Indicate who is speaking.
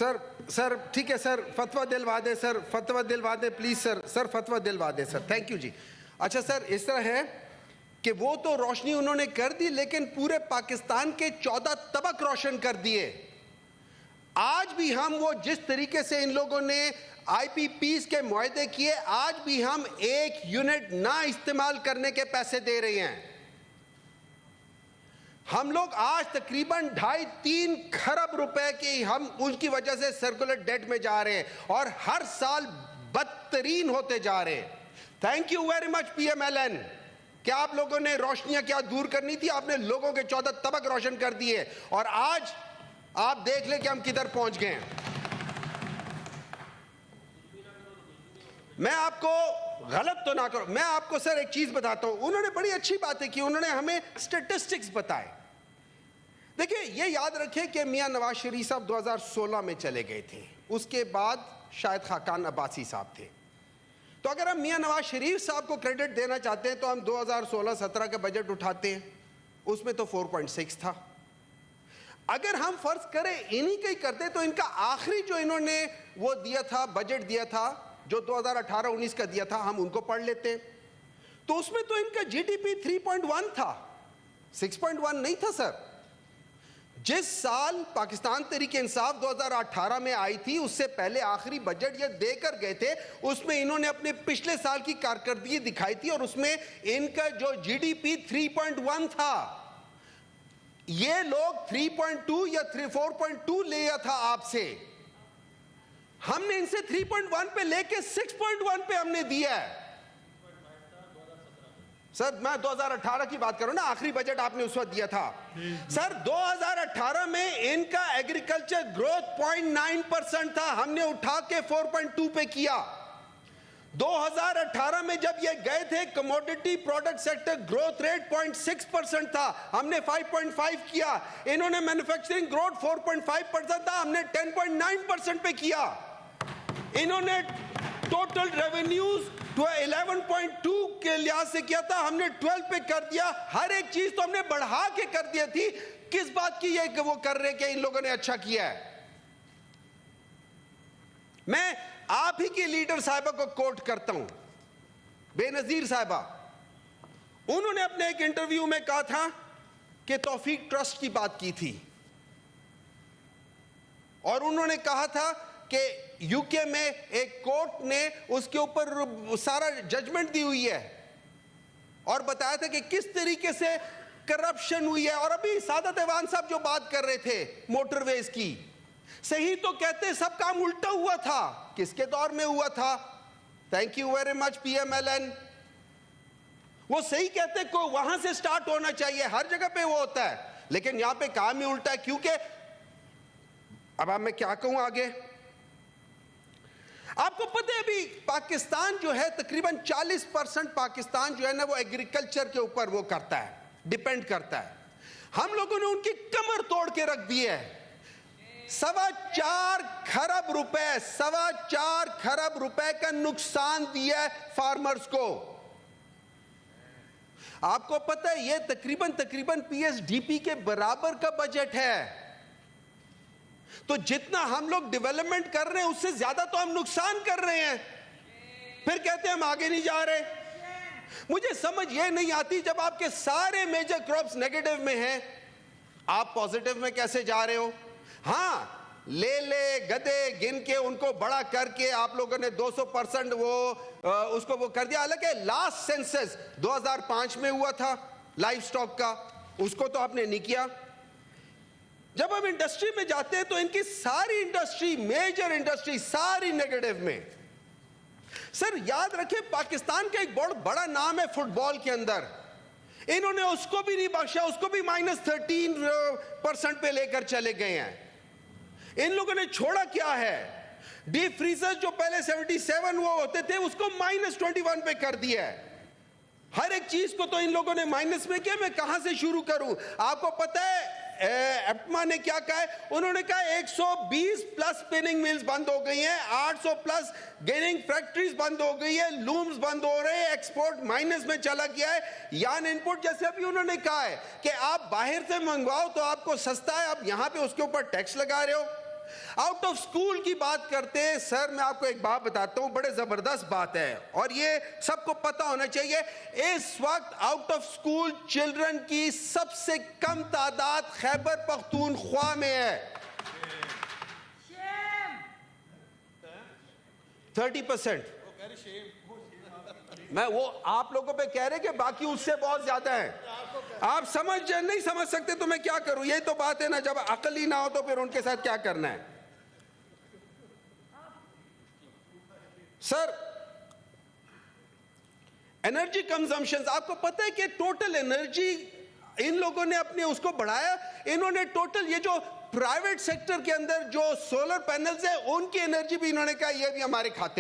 Speaker 1: سر ٹھیک ہے سر، فتویٰ دلوا دے سر، فتویٰ دلوا دے پلیز سر فتویٰ دلوا دے سر، تھینک یو جی۔ اچھا سر، اس طرح ہے کہ وہ تو روشنی انہوں نے کر دی، لیکن پورے پاکستان کے 14 طبق روشن کر دیے۔ آج بھی ہم وہ جس طریقے سے ان لوگوں نے آئی پی پیز کے معاہدے کیے، آج بھی ہم 1 یونٹ نہ استعمال کرنے کے پیسے دے رہے ہیں۔ ہم لوگ آج تقریباً 2.5-3 کھرب روپے کی ہم ان کی وجہ سے سرکولر ڈیٹ میں جا رہے ہیں، اور ہر سال بدترین ہوتے جا رہے ہیں۔ Thank you very much P M L N, کیا آپ لوگوں نے روشنیاں کیا دور کرنی تھی، آپ نے لوگوں کے 14 طبق روشن کر دیے، اور آج آپ دیکھ لیں کہ ہم کدھر پہنچ گئے ہیں۔ میں آپ کو غلط تو نہ کروں، میں آپ کو سر ایک چیز بتاتا ہوں، انہوں نے بڑی اچھی باتیں کی، انہوں نے ہمیں سٹیٹسٹکس بتائے۔ دیکھیں یہ یاد رکھیں کہ میاں نواز شریف صاحب 2016 میں چلے گئے تھے، اس کے بعد شاہد خاقان عباسی صاحب تھے۔ تو اگر ہم میاں نواز شریف صاحب کو کریڈٹ دینا چاہتے ہیں تو ہم 2016-17 کا بجٹ اٹھاتے ہیں، اس میں تو 4.6 تھا۔ اگر ہم فرض کریں انہی کا ہی کرتے تو ان کا آخری جو انہوں نے وہ دیا تھا، بجٹ دیا تھا جو 2018-19 کا دیا تھا، ہم ان کو پڑھ لیتے، تو اس میں تو ان کا جی ڈی پی 3.1 تھا، 6.1 نہیں تھا سر۔ جس سال پاکستان تحریک انصاف 2018 میں آئی تھی، اس سے پہلے آخری بجٹ یہ دے کر گئے تھے، اس میں انہوں نے اپنے پچھلے سال کی کارکردگی دکھائی تھی، اور اس میں ان کا جو جی ڈی پی 3.1 تھا۔ یہ لوگ 3.2 یا 4.2 لیا تھا آپ سے، ہم نے ان سے 3.1 پہ لے کے 6.1 پہ ہم نے دیا ہے۔ سر میں 2018 کی بات کروں نا، آخری بجٹ آپ نے اس وقت دیا تھا سر۔ 2018 میں ان کا ایگریکلچر گروتھ 0.9% تھا، ہم نے اٹھا کے 4.2 پہ کیا۔ 2018 میں جب یہ گئے تھے، commodity product sector growth rate 0.6% تھا، ہم نے 5.5 کیا۔ انہوں نے مینوفیکچرنگ گروتھ 4.5% تھا، ہم نے 10.9% پہ کیا۔ انہوں نے ٹوٹل ریونیوز 11.2 کے لحاظ سے کیا تھا، ہم نے 12 پہ کر دیا۔ ہر ایک چیز تو ہم نے بڑھا کے کر دیا تھی۔ کس بات کی یہ کہ وہ کر رہے کہ ان لوگوں نے اچھا کیا ہے؟ میں آپ ہی کی لیڈر صاحبہ کو کوٹ کرتا ہوں، بے نظیر صاحبہ، انہوں نے اپنے ایک انٹرویو میں کہا تھا کہ توفیق ٹرسٹ کی بات کی تھی، اور انہوں نے کہا تھا کہ یو کے میں ایک کورٹ نے اس کے اوپر سارا ججمنٹ دی ہوئی ہے، اور بتایا تھا کہ کس طریقے سے کرپشن ہوئی ہے۔ اور ابھی سعادت ایوان صاحب جو بات کر رہے تھے موٹر ویز کی، صحیح تو کہتے سب کام الٹا ہوا تھا، کس کے دور میں ہوا تھا؟ Thank you very much P M L N, وہ صحیح کہتے کو وہاں سے سٹارٹ ہونا چاہیے، ہر جگہ پہ وہ ہوتا ہے، لیکن یہاں پہ کام ہی الٹا ہے۔ کیونکہ اب میں کیا کہوں آگے، آپ کو پتہ ہے ابھی پاکستان جو ہے تقریباً 40% پاکستان جو ہے نا وہ ایگریکلچر کے اوپر وہ کرتا ہے، ڈیپینڈ کرتا ہے۔ ہم لوگوں نے ان کی کمر توڑ کے رکھ دی ہے۔ 4.25 کھرب روپے، 4.25 کھرب روپے کا نقصان دیا ہے فارمرز کو۔ آپ کو پتہ ہے یہ تقریباً پی ایس ڈی پی کے برابر کا بجٹ ہے۔ تو جتنا ہم لوگ ڈیولپمنٹ کر رہے ہیں اس سے زیادہ تو ہم نقصان کر رہے ہیں، پھر کہتے ہیں ہم آگے نہیں جا رہے۔ مجھے سمجھ یہ نہیں آتی، جب آپ کے سارے میجر کراپس نیگیٹو میں ہیں، آپ پوزیٹو میں کیسے جا رہے ہو؟ ہاں، لے گدے گن کے ان کو بڑا کر کے آپ لوگوں نے 200% اس کو وہ کر دیا۔ حالانکہ لاسٹ سینسس 2005 میں ہوا تھا لائف سٹاک کا، اس کو تو آپ نے نہیں کیا۔ جب ہم انڈسٹری میں جاتے ہیں تو ان کی ساری انڈسٹری، میجر انڈسٹری ساری نیگیٹو میں۔ سر یاد رکھیں پاکستان کا ایک بہت بڑا نام ہے فٹ بال کے اندر، انہوں نے اس کو بھی نہیں بخشا، اس کو بھی -13% پہ لے کر چلے گئے ہیں۔ ان لوگوں نے چھوڑا کیا ہے؟ ڈیپ فریزر جو پہلے 77 وہ ہوتے تھے اس کو -21 پہ کر دیا ہے۔ ہر ایک چیز کو تو ان لوگوں نے مائنس میں کیا، میں کہاں سے شروع کروں؟ آپ کو پتہ ہے ایپٹما نے کیا کہا ہے؟ انہوں نے کہا 120+ سپننگ ملز بند ہو گئی ہیں، 800+ گیننگ فیکٹریز بند ہو گئی ہے، لومز بند ہو رہے ہیں، ایکسپورٹ مائنس میں چلا گیا ہے۔ یان انپٹ جیسے ابھی انہوں نے کہا ہے کہ آپ باہر سے منگواؤ تو آپ کو سستا ہے، آپ یہاں پہ اس کے اوپر ٹیکس لگا رہے ہو۔ آؤٹ آف اسکول کی بات کرتے ہیں سر، میں آپ کو ایک بات بتاتا ہوں، بڑے زبردست بات ہے اور یہ سب کو پتا ہونا چاہیے. اس وقت آؤٹ آف اسکول چلڈرن کی سب سے کم تعداد خیبر پختونخوا میں ہے. 30%. میں وہ آپ لوگوں پہ کہہ رہے کہ باقی اس سے بہت زیادہ ہیں. آپ نہیں سمجھ سکتے تو میں کیا کروں؟ یہی تو بات ہے نا، جب عقل ہی نہ ہو تو پھر ان کے ساتھ کیا کرنا ہے. سر انرجی کنزمپشن، آپ کو پتہ ہے کہ ٹوٹل انرجی ان لوگوں نے اپنے اس کو بڑھایا. انہوں نے ٹوٹل یہ جو پرائیویٹ سیکٹر کے اندر جو سولر پینلز ہیں ان کی انرجی بھی انہوں نے کہا یہ بھی ہمارے کھاتے